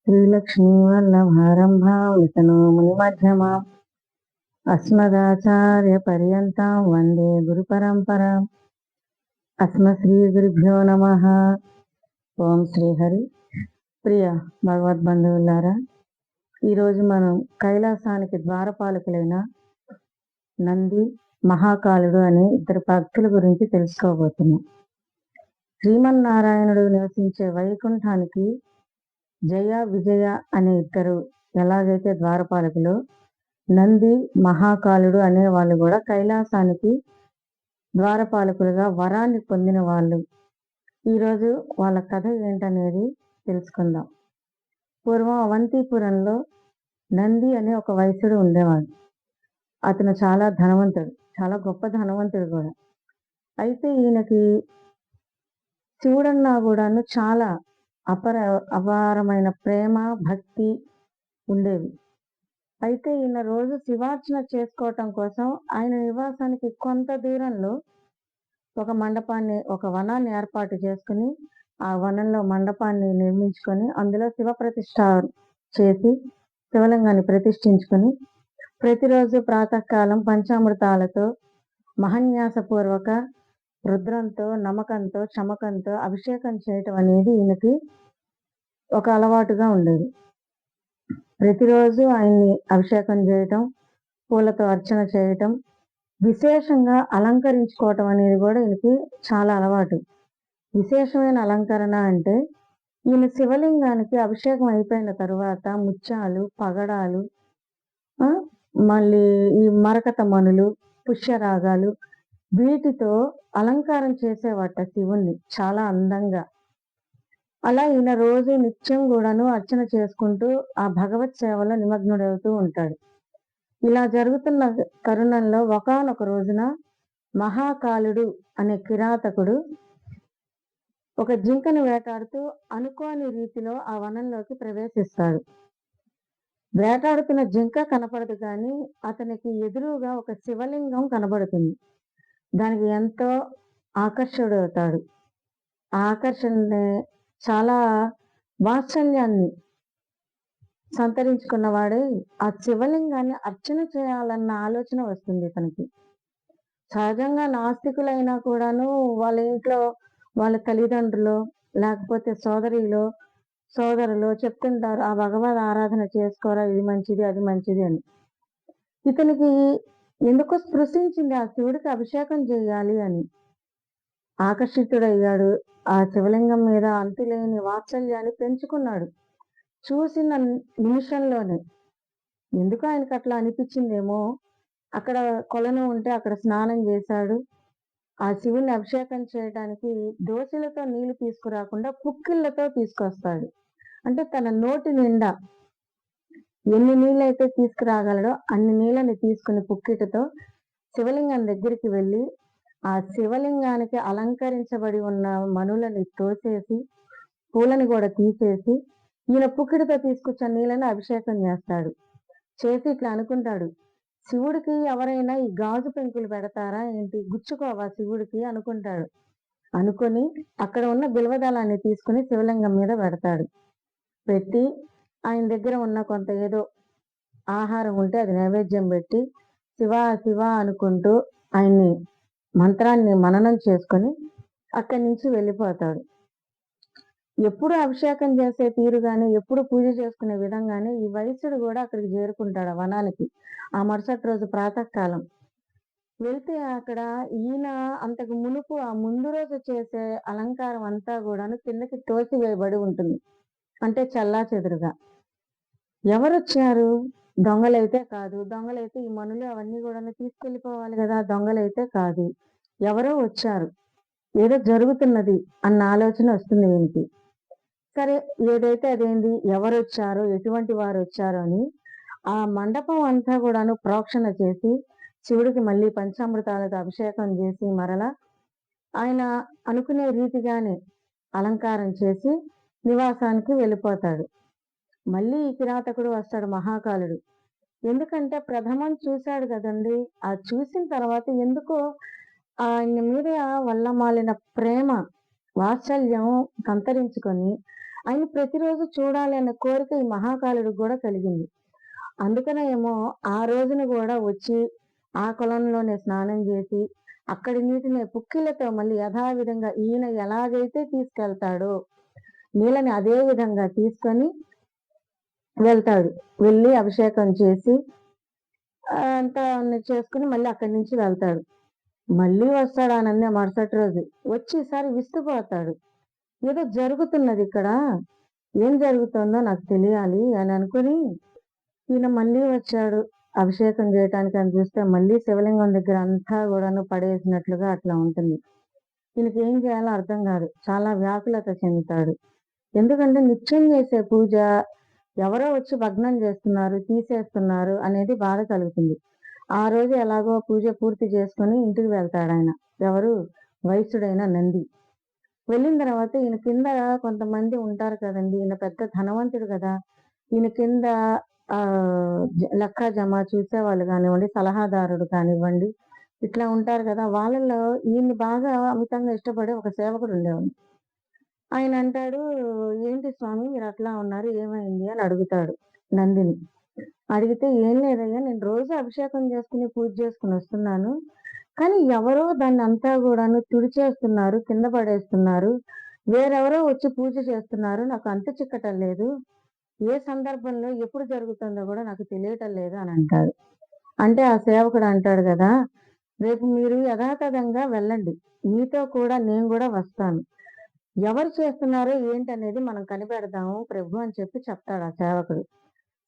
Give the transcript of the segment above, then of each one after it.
శ్రీలక్ష్మీవల్లభారంభాం వితనో మునిమధ్యమాం అస్మదాచార్యపర్యంతాం వందే గురుపరంపరాం. శ్రీ గురుభ్యో నమః. ఓం శ్రీహరి. ప్రియ భగవద్బంధువులారా, ఈరోజు మనం కైలాసానికి ద్వారపాలకులైన నంది, మహాకాలుడు అనే ఇద్దరు భక్తుల గురించి తెలుసుకోబోతున్నాం. శ్రీమన్నారాయణుడు నివసించే వైకుంఠానికి జయ, విజయ అనే ఇద్దరు ఎలాగైతే ద్వారపాలకులు, నంది, మహాకాలుడు అనే వాళ్ళు కూడా కైలాసానికి ద్వారపాలకులుగా వరాన్ని పొందిన వాళ్ళు. ఈరోజు వాళ్ళ కథ ఏంటనేది తెలుసుకుందాం. పూర్వం అవంతిపురంలో నంది అనే ఒక వైశ్యుడు ఉండేవాడు. అతను చాలా ధనవంతుడు, చాలా గొప్ప ధనవంతుడు కూడా. అయితే ఈయనకి శివుడన్నా కూడాను చాలా అపారమైన ప్రేమ, భక్తి ఉండేవి. అయితే ఈయన రోజు శివార్చన చేసుకోవటం కోసం ఆయన నివాసానికి కొంత దూరంలో ఒక మండపాన్ని, ఒక వనాన్ని ఏర్పాటు చేసుకుని, ఆ వనంలో మండపాన్ని నిర్మించుకొని అందులో శివ ప్రతిష్ఠ చేసి శివలింగాన్ని ప్రతిష్ఠించుకొని ప్రతిరోజు ప్రాతకాలం పంచామృతాలతో మహన్యాసపూర్వక రుద్రంతో, నమ్మకంతో, చమకంతో అభిషేకం చేయటం అనేది ఈయనకి ఒక అలవాటుగా ఉండేది. ప్రతిరోజు ఆయన్ని అభిషేకం చేయటం, పూలతో అర్చన చేయటం, విశేషంగా అలంకరించుకోవటం అనేది కూడా ఈయనకి చాలా అలవాటు. విశేషమైన అలంకరణ అంటే ఈయన శివలింగానికి అభిషేకం అయిపోయిన తరువాత ముత్యాలు, పగడాలు, మళ్ళీ ఈ మరకత మణులు, పుష్యరాగాలు, వీటితో అలంకారం చేసేవాట శివుణ్ణి చాలా అందంగా. అలా ఈయన రోజు నిత్యం కూడాను అర్చన చేసుకుంటూ ఆ భగవత్ సేవలో నిమగ్నుడవుతూ ఉంటాడు. ఇలా జరుగుతున్న తరుణంలో ఒకానొక రోజున మహాకాలుడు అనే కిరాతకుడు ఒక జింకను వేటాడుతూ అనుకోని రీతిలో ఆ వనంలోకి ప్రవేశిస్తాడు. వేటాడుతున్న జింక కనపడదు కానీ అతనికి ఎదురుగా ఒక శివలింగం కనబడుతుంది. దానికి ఎంతో ఆకర్షుడవుతాడు. ఆ ఆకర్షణ చాలా వాత్సల్యాన్ని సంతరించుకున్నవాడే ఆ శివలింగాన్ని అర్చన చేయాలన్న ఆలోచన వస్తుంది ఇతనికి. సహజంగా నాస్తికులైనా కూడాను వాళ్ళ ఇంట్లో వాళ్ళ తల్లిదండ్రులు లేకపోతే సోదరులు చెప్తుంటారు, ఆ భగవద్ ఆరాధన చేసుకోరా, ఇది మంచిది, అది మంచిది అని. ఇతనికి ఎందుకో స్పృశించింది ఆ శివుడికి అభిషేకం చేయాలి అని. ఆకర్షితుడయ్యాడు. ఆ శివలింగం మీద అంతులేని వాత్సల్యాన్ని పెంచుకున్నాడు. చూసిన నిమిషంలోనే ఎందుకు ఆయనకు అట్లా అనిపించిందేమో, అక్కడ కొలను ఉంటే అక్కడ స్నానం చేశాడు. ఆ శివుని అభిషేకం చేయడానికి దోశలతో నీళ్లు తీసుకురాకుండా పుక్కిళ్లతో తీసుకొస్తాడు. అంటే తన నోటి నిండా ఎన్ని నీళ్ళైతే తీసుకురాగలడో అన్ని నీళ్ళని తీసుకుని పుక్కిటితో శివలింగం దగ్గరికి వెళ్ళి ఆ శివలింగానికి అలంకరించబడి ఉన్న మణులని తోసేసి పూలని కూడా తీసేసి ఈయన పుక్కిడితో తీసుకొచ్చిన నీళ్ళని అభిషేకం చేస్తాడు. చేసి ఇట్లా అనుకుంటాడు, శివుడికి ఎవరైనా ఈ గాజు పెంకులు పెడతారా ఏంటి, గుచ్చుకోవా శివుడికి అనుకుంటాడు. అనుకొని అక్కడ ఉన్న బిల్వదళాన్ని తీసుకుని శివలింగం మీద పెడతాడు. పెట్టి ఆయన దగ్గర ఉన్న కొంత ఏదో ఆహారం ఉంటే అది నైవేద్యం పెట్టి శివ శివ అనుకుంటూ ఆయన్ని మంత్రాన్ని మననం చేసుకొని అక్కడి నుంచి వెళ్ళిపోతాడు. ఎప్పుడు అభిషేకం చేసే తీరుగానే, ఎప్పుడు పూజ చేసుకునే విధంగానే ఈ వైశ్యుడు కూడా అక్కడికి చేరుకుంటాడు, ఆ వనానికి. ఆ మరుసటి రోజు ప్రాతకాలం వెళ్తే అక్కడ ఈయన అంతకు మునుపు ఆ ముందు రోజు చేసే అలంకారం అంతా కూడాను కిందకి తోసివేయబడి ఉంటుంది. అంటే చల్లా చెదురుగా. ఎవరొచ్చారు? దొంగలైతే కాదు. దొంగలైతే ఈ మనులు అవన్నీ కూడా తీసుకెళ్ళిపోవాలి కదా. దొంగలైతే కాదు, ఎవరో వచ్చారు, ఏదో జరుగుతున్నది అన్న ఆలోచన వస్తుంది వీనికి. సరే, ఏదైతే అదేంది, ఎవరు వచ్చారో, ఎటువంటి వారు వచ్చారో అని ఆ మండపం అంతా కూడాను ప్రోక్షణ చేసి శివుడికి మళ్ళీ పంచామృతాలతో అభిషేకం చేసి మరలా ఆయన అనుకునే రీతిగానే అలంకారం చేసి నివాసానికి వెళ్ళిపోతాడు. మళ్ళీ ఈ కిరాతకుడు వస్తాడు, మహాకాలుడు. ఎందుకంటే ప్రథమం చూశాడు కదండి, ఆ చూసిన తర్వాత ఎందుకో ఆయన మీద వల్ల మాలిన ప్రేమ, వాత్సల్యం సంతరించుకొని ఆయన ప్రతిరోజు చూడాలి అనే కోరిక ఈ మహాకాలుడికి కూడా కలిగింది. అందుకనే ఏమో ఆ రోజున కూడా వచ్చి ఆ కొలంలోనే స్నానం చేసి, అక్కడి నీటిని పుక్కిళ్ళతో మళ్ళీ యథావిధంగా ఈయన ఎలాగైతే తీసుకెళ్తాడో నీళ్ళని అదే విధంగా తీసుకొని వెళ్తాడు. వెళ్ళి అభిషేకం చేసి అంతా చేసుకొని మళ్ళీ అక్కడి నుంచి వెళ్తాడు. మళ్ళీ వస్తాడు ఆ నంది మరుసటి రోజు. వచ్చి ఈసారి విస్తుపోతాడు. ఏదో జరుగుతున్నదిక్కడ. ఏం జరుగుతుందో నాకు తెలియాలి అని అనుకుని ఈయన మళ్ళీ వచ్చాడు అభిషేకం చేయటానికి అని చూస్తే మళ్ళీ శివలింగం దగ్గర అంతా కూడాను పడేసినట్లుగా అట్లా ఉంటుంది. ఈయనకి ఏం చేయాలో అర్థం కాదు. చాలా వ్యాకులత చెందుతాడు. ఎందుకంటే నిత్యం చేసే పూజ ఎవరో వచ్చి భగ్నం చేస్తున్నారు, తీసేస్తున్నారు అనేది బాధ కలుగుతుంది. ఆ రోజు ఎలాగో పూజ పూర్తి చేసుకొని ఇంటికి వెళ్తాడాయన. ఎవరు? వైశ్యుడైన నంది. వెళ్ళిన తర్వాత ఈయన కింద కొంతమంది ఉంటారు కదండీ! ఈయన పెద్ద ధనవంతుడు కదా! ఈయన కింద లెక్క జమ చూసేవాళ్ళు కానివ్వండి, సలహాదారుడు కానివ్వండి, ఇట్లా ఉంటారు కదా! వాళ్ళలో ఈయన్ని బాగా అమితంగా ఇష్టపడే ఒక సేవకుడు ఉండేవాడు. ఆయన అంటాడు, "ఏంటి స్వామి మీరు అట్లా ఉన్నారు? ఏమైంది?" అని అడుగుతాడు నందిని. అడిగితే, "ఏం లేదయ్యా నేను రోజు అభిషేకం చేసుకుని, పూజ చేసుకొని వస్తున్నాను. కానీ ఎవరో దాన్నంతా గూడాను తుడిచేస్తున్నారు, కింద పడేస్తున్నారు. వేరెవరో వచ్చి పూజ చేస్తున్నారు. నాకు అంతు చిక్కటం లేదు. ఏ సందర్భంలో ఎప్పుడు జరుగుతుందో గూడా నాకు తెలియటం లేదు" అని అంటాడు. అంటే ఆ సేవకుడు అంటాడు గదా! "రేపు మీరు యథాతథంగా వెళ్ళండి. మీతో కూడా నేను గూడా వస్తాను. ఎవరు చేస్తున్నారో ఏంటనేది మనం కనిపెడదాము ప్రభు" అని చెప్పి చెప్తాడు ఆ సేవకుడు.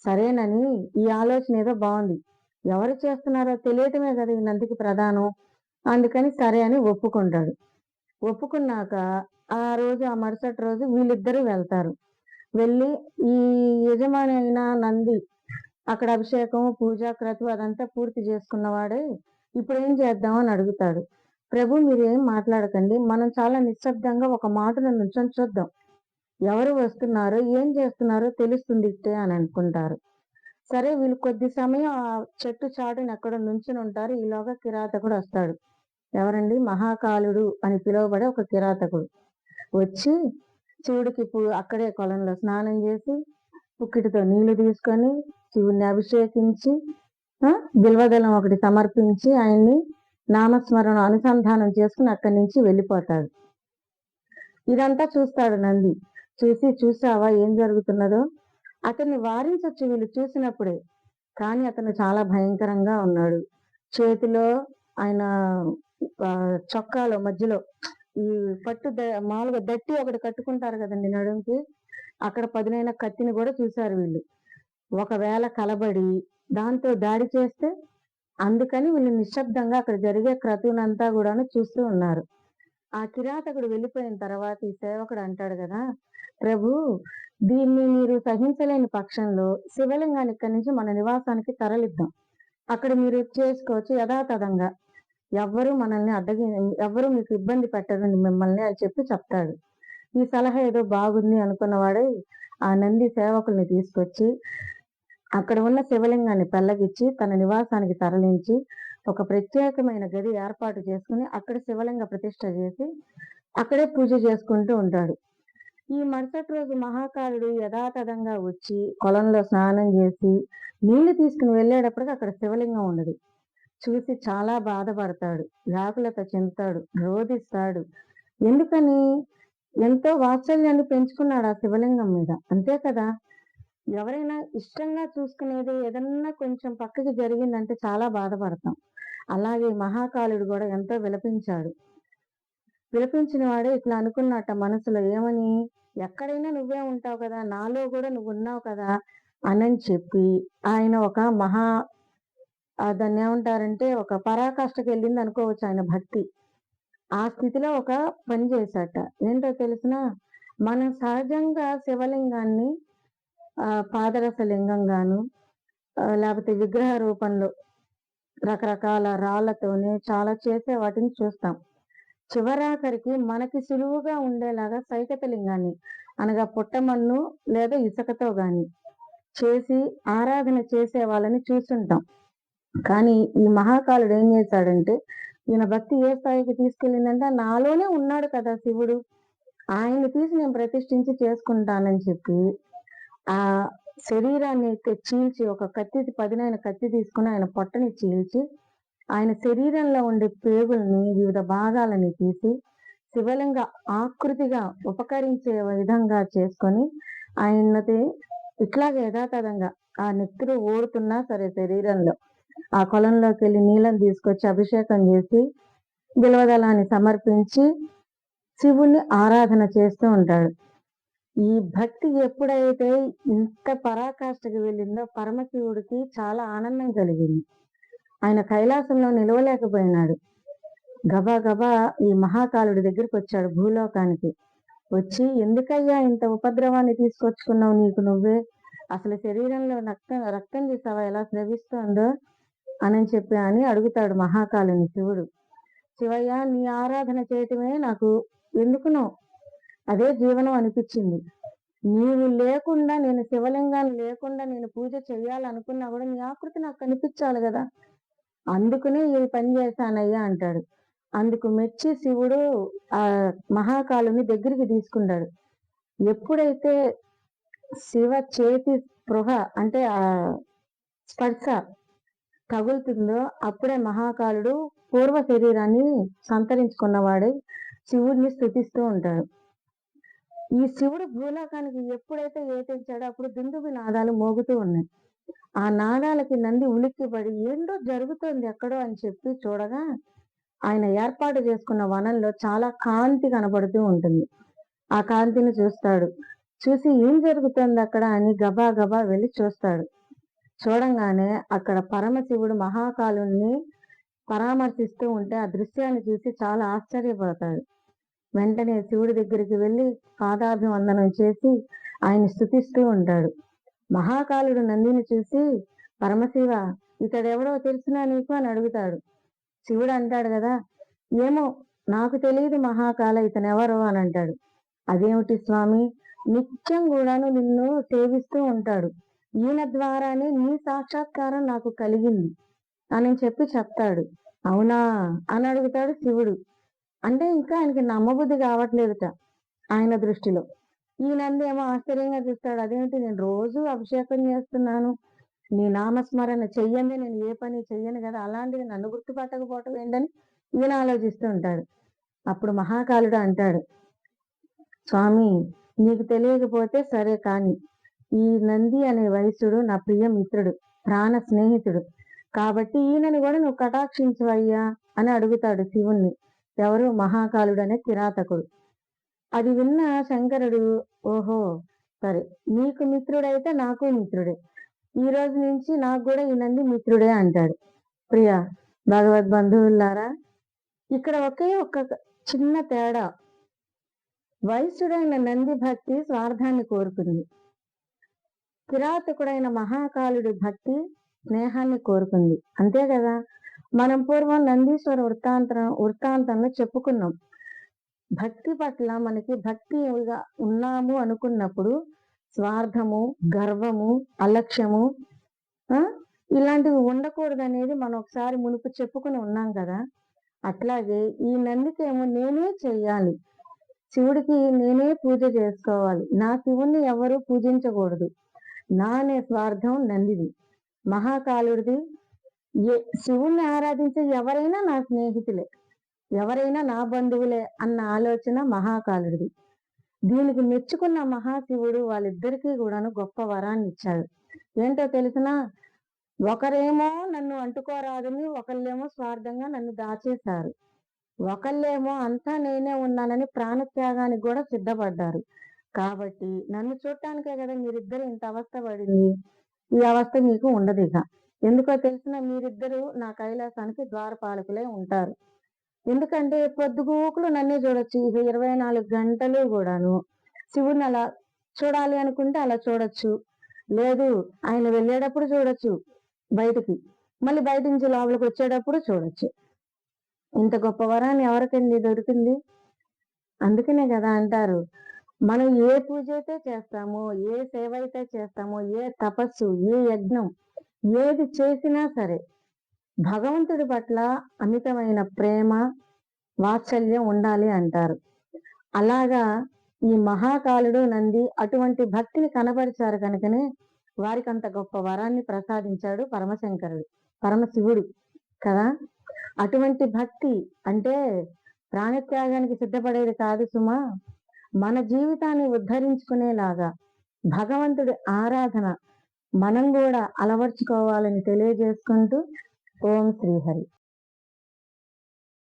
సరేనని ఈ ఆలోచన ఏదో బావుంది. ఎవరు చేస్తున్నారో తెలియటమే గదా ఈ నందికి ప్రధానం. అందుకని సరే అని ఒప్పుకుంటాడు. ఒప్పుకున్నాక ఆ రోజు ఆ మరుసటి రోజు వీళ్ళిద్దరూ వెళ్తారు. వెళ్ళి ఈ యజమాని అయిన నంది అక్కడ అభిషేకం, పూజ, క్రతువు అదంతా పూర్తి చేసుకున్నవాడే ఇప్పుడేం చేద్దాం అని అడుగుతాడు. ప్రభు మీరేం మాట్లాడకండి. మనం చాలా నిశ్శబ్దంగా ఒక మాటున నుంచొని చూద్దాం. ఎవరు వస్తున్నారో, ఏం చేస్తున్నారో తెలుస్తుంది ఇట్టే అని అనుకుంటారు. సరే వీళ్ళు కొద్ది సమయం ఆ చెట్టు చాటున ఎక్కడో నుంచునుంటారు. ఈలోగా కిరాతకుడు వస్తాడు. ఎవరండి? మహాకాలుడు అని పిలువబడే ఒక కిరాతకుడు. వచ్చి శివుడికి అక్కడే కొలంలో స్నానం చేసి, పుక్కిటితో నీళ్లు తీసుకొని, శివుడిని అభిషేకించి, బిల్వదళం ఒకటి సమర్పించి, ఆయన్ని నామస్మరణ అనుసంధానం చేసుకుని అక్కడి నుంచి వెళ్ళిపోతాడు. ఇదంతా చూస్తాడు నంది. చూసావా ఏం జరుగుతున్నదో? అతన్ని వారించొచ్చు వీళ్ళు చూసినప్పుడే. కానీ అతను చాలా భయంకరంగా ఉన్నాడు. చేతిలో ఆయన చొక్కాలో మధ్యలో ఈ పట్టు మామూలుగా దట్టి ఒకటి కట్టుకుంటారు కదండి నడుంకి. అక్కడ పదునైన కత్తిని కూడా చూశారు వీళ్ళు. ఒకవేళ కలబడి దాంతో దాడి చేస్తే, అందుకని వీళ్ళు నిశ్శబ్దంగా అక్కడ జరిగే క్రతువునంతా కూడాను చూస్తూ ఉన్నారు. ఆ కిరాతకుడు వెళ్ళిపోయిన తర్వాత ఈ సేవకుడు అంటాడు కదా, ప్రభు దీన్ని మీరు సహించలేని పక్షంలో శివలింగాన్ని ఇక్కడి నుంచి మన నివాసానికి తరలిద్దాం. అక్కడ మీరు చేసుకోవచ్చు యథాతథంగా. ఎవ్వరూ మనల్ని ఎవ్వరూ మీకు ఇబ్బంది పెట్టరు మిమ్మల్ని అని చెప్పి చెప్తాడు. ఈ సలహా ఏదో బాగుంది అనుకున్నవాడే ఆ నంది సేవకుల్ని తీసుకొచ్చి అక్కడ ఉన్న శివలింగాన్ని పెళ్లగిచ్చి తన నివాసానికి తరలించి ఒక ప్రత్యేకమైన గది ఏర్పాటు చేసుకుని అక్కడ శివలింగ ప్రతిష్ఠ చేసి అక్కడే పూజ చేసుకుంటూ ఉంటాడు. ఈ మరుసటి రోజు మహాకాలుడు యథాతథంగా వచ్చి కొలంలో స్నానం చేసి నీళ్లు తీసుకుని వెళ్ళేటప్పటికి అక్కడ శివలింగం ఉండదు. చూసి చాలా బాధపడతాడు, వ్యాకులత చెందుతాడు, రోధిస్తాడు. ఎందుకని? ఎంతో వాత్సల్యాన్ని పెంచుకున్నాడు ఆ శివలింగం మీద. అంతే కదా! ఎవరైనా ఇష్టంగా చూసుకునేది ఏదన్నా కొంచెం పక్కకి జరిగిందంటే చాలా బాధపడతాం. అలాగే మహాకాలుడు కూడా ఎంతో విలపించాడు. విలపించిన వాడే ఇట్లా అనుకున్నట్ట మనసులో ఏమని, ఎక్కడైనా నువ్వే ఉంటావు కదా, నాలో కూడా నువ్వు ఉన్నావు కదా అని చెప్పి ఆయన ఒక దాన్ని ఏమంటారంటే ఒక పరాకాష్ఠకి వెళ్ళింది అనుకోవచ్చు ఆయన భక్తి. ఆ స్థితిలో ఒక పని చేశాట. ఏంటో తెలిసిన, మనం సహజంగా శివలింగాన్ని పాదరస లింగంగాను లేకపోతే విగ్రహ రూపంలో రకరకాల రాళ్లతోనే చాలా చేసే వాటిని చూస్తాం. చివరాఖరికి మనకి సులువుగా ఉండేలాగా సైకత లింగాన్ని అనగా పుట్టమన్ను లేదా ఇసుకతో గాని చేసి ఆరాధన చేసే వాళ్ళని చూస్తుంటాం. కానీ ఈ మహాకాలుడు ఏం చేశాడంటే, ఈయన భక్తి ఏ స్థాయికి తీసుకెళ్ళిందంటే నాలోనే ఉన్నాడు కదా శివుడు, ఆయన్ని తీసి నేను ప్రతిష్ఠించి చేసుకుంటానని చెప్పి, ఆ శరీరాన్ని చీల్చి ఒక కత్తి పదునైన కత్తి తీసుకొని ఆయన పొట్టని చీల్చి, ఆయన శరీరంలో ఉండే పేగుల్ని వివిధ భాగాలని తీసి, శివలింగ ఆకృతిగా ఉపకరించే విధంగా చేసుకొని, ఆయనది ఇట్లాగే యథాతథంగా ఆ నెత్తురు ఓడుతున్నా సరే శరీరంలో, ఆ కొలంలోకెళ్ళి నీళ్ళని తీసుకొచ్చి అభిషేకం చేసి, బిల్వదళాన్ని సమర్పించి, శివుణ్ణి ఆరాధన చేస్తూ ఉంటాడు. ఈ భక్తి ఎప్పుడైతే ఇంత పరాకాష్ఠకి వెళ్ళిందో పరమశివుడికి చాలా ఆనందం కలిగింది. ఆయన కైలాసంలో నిలవలేకపోయినాడు. గబా గబా ఈ మహాకాలుడి దగ్గరికి వచ్చాడు భూలోకానికి. వచ్చి, ఎందుకయ్యా ఇంత ఉపద్రవాన్ని తీసుకొచ్చుకున్నావు నీకు నువ్వే? అసలు శరీరంలో రక్తం చూసావా ఎలా స్రవిస్తోందో అని చెప్పి అని అడుగుతాడు మహాకాలుని శివుడు. శివయ్య, నీ ఆరాధన చేయటమే నాకు ఎందుకునో అదే జీవనం అనిపించింది. నీవు లేకుండా, నేను శివలింగాన్ని లేకుండా నేను పూజ చెయ్యాలనుకున్నా కూడా నీ ఆకృతి నాకు కనిపించాలి కదా, అందుకనే ఈ పని చేశానయ్యా అంటాడు. అందుకు మెచ్చి శివుడు ఆ మహాకాలుని దగ్గరికి తీసుకుంటాడు. ఎప్పుడైతే శివ చేతి స్పృహ అంటే ఆ స్పర్శ తగులుతుందో అప్పుడే మహాకాలుడు పూర్వ శరీరాన్ని సంతరించుకున్నవాడే శివుడిని స్తుతిస్తూ ఉంటాడు. ఈ శివుడు భూలోకానికి ఎప్పుడైతే ఏతించాడో అప్పుడు దుందుబి నాదాలు మోగుతూ ఉన్నాయి. ఆ నాదాలకి నంది ఉలిక్కిపడి ఏంటో జరుగుతోంది ఎక్కడో అని చెప్పి చూడగా, ఆయన ఏర్పాటు చేసుకున్న వనంలో చాలా కాంతి కనబడుతూ ఉంటుంది. ఆ కాంతిని చూస్తాడు. చూసి ఏం జరుగుతోంది అక్కడ అని గబా గబా వెళ్ళి చూస్తాడు. చూడంగానే అక్కడ పరమశివుడు మహాకాలుని పరామర్శిస్తూ ఉంటే ఆ దృశ్యాన్ని చూసి చాలా ఆశ్చర్యపోతాడు. వెంటనే శివుడి దగ్గరికి వెళ్ళి పాదాభివందనం చేసి ఆయన స్తుతిస్తూ ఉంటాడు. మహాకాలుడు నందిని చూసి, పరమశివ, ఇతడెవడో తెలిసినా నీకు అని అడుగుతాడు. శివుడు అంటాడు కదా, ఏమో నాకు తెలియదు మహాకాల, ఇతనెవరో అని అంటాడు. అదేమిటి స్వామి, నిత్యం కూడాను నిన్ను సేవిస్తూ ఉంటాడు, ఈయన ద్వారానే నీ సాక్షాత్కారం నాకు కలిగింది అని చెప్పి చెప్తాడు. అవునా అని అడుగుతాడు శివుడు. అంటే ఇంకా ఆయనకి నమ్మబుద్ధి కావట్లేదుట ఆయన దృష్టిలో. ఈ నంది ఏమో ఆశ్చర్యంగా చూస్తాడు. అదేమిటి, నేను రోజు అభిషేకం చేస్తున్నాను, నీ నామస్మరణ చెయ్యండి, నేను ఏ పని చెయ్యను కదా, అలాంటిది నన్ను గుర్తుపట్టకపోవటం ఏంటని ఈయన ఆలోచిస్తూ ఉంటాడు. అప్పుడు మహాకాలుడు అంటాడు, స్వామి, నీకు తెలియకపోతే సరే కాని, ఈ నంది అనే వైశ్యుడు నా ప్రియ మిత్రుడు, ప్రాణ స్నేహితుడు, కాబట్టి ఈయనని కూడా నువ్వు కటాక్షించవయ్యా అని అడుగుతాడు శివుణ్ణి. ఎవరు? మహాకాలుడు అనే కిరాతకుడు. అది విన్న శంకరుడు, ఓహో సరే, నీకు మిత్రుడైతే నాకు మిత్రుడే, ఈ రోజు నుంచి నాకు కూడా ఈ నంది మిత్రుడే అంటాడు. ప్రియ భగవద్బంధువులారా, ఇక్కడ ఒకే ఒక్క చిన్న తేడా. వైశ్యుడైన నంది భక్తి స్వార్థాన్ని కోరుకుంది, కిరాతకుడైన మహాకాలుడి భక్తి స్నేహాన్ని కోరుకుంది. అంతే కదా. మనం పూర్వం నందీశ్వర వృత్తాంతంలో చెప్పుకున్నాం. భక్తి పట్ల మనకి భక్తిగా ఉన్నాము అనుకున్నప్పుడు స్వార్థము, గర్వము, అలక్ష్యము ఇలాంటివి ఉండకూడదు అనేది మనం ఒకసారి మునుపు చెప్పుకుని ఉన్నాం కదా. అట్లాగే ఈ నందికేమో నేనే చెయ్యాలి, శివుడికి నేనే పూజ చేసుకోవాలి, నా శివుణ్ణి ఎవరు పూజించకూడదు, నా అనే స్వార్థం నందిది. మహాకాలుడిది శివుణ్ణి ఆరాధించే ఎవరైనా నా స్నేహితులే, ఎవరైనా నా బంధువులే అన్న ఆలోచన మహాకాలుడిది. దీనికి మెచ్చుకున్న మహాశివుడు వాళ్ళిద్దరికీ కూడాను గొప్ప వరాన్ని ఇచ్చాడు. ఏంటో తెలిసినా, ఒకరేమో నన్ను అంటుకోరాదని, ఒకళ్ళేమో స్వార్థంగా నన్ను దాచేశారు, ఒకళ్ళేమో అంతా నేనే ఉన్నానని ప్రాణత్యాగానికి కూడా సిద్ధపడ్డారు. కాబట్టి నన్ను చూడటానికే కదా మీరిద్దరు ఇంత అవస్థ పడింది. ఈ అవస్థ మీకు ఉండదు ఇక. ఎందుకో తెలిసిన, మీరిద్దరు నా కైలాసానికి ద్వారపాలకులే ఉంటారు. ఎందుకంటే పొద్దుగూకులు నన్నే చూడొచ్చు, ఇక 24 గంటలు కూడాను శివుడిని అలా చూడాలి అనుకుంటే అలా చూడొచ్చు, లేదు ఆయన వెళ్ళేటప్పుడు చూడొచ్చు బయటికి, మళ్ళీ బయట నుంచి లోపలికి వచ్చేటప్పుడు చూడొచ్చు. ఇంత గొప్ప వరాన్ని ఎవరికండి దొరికింది? అందుకనే కదా అంటారు, మనం ఏ పూజ అయితే చేస్తామో, ఏ సేవ అయితే చేస్తామో, ఏ తపస్సు, ఏ యజ్ఞం ఏది చేసినా సరే భగవంతుడి పట్ల అమితమైన ప్రేమ, వాత్సల్యం ఉండాలి అంటారు. అలాగా ఈ మహాకాలుడు నంది అటువంటి భక్తిని కనబరిచారు కనుకనే వారికి అంత గొప్ప వరాన్ని ప్రసాదించాడు పరమశంకరుడు, పరమశివుడు కదా. అటువంటి భక్తి అంటే ప్రాణత్యాగానికి సిద్ధపడేది కాదు సుమా. మన జీవితాన్ని ఉద్ధరించుకునేలాగా భగవంతుడి ఆరాధన మనం కూడా అలవర్చుకోవాలని తెలియజేసుకుంటూ ఓం శ్రీహరి.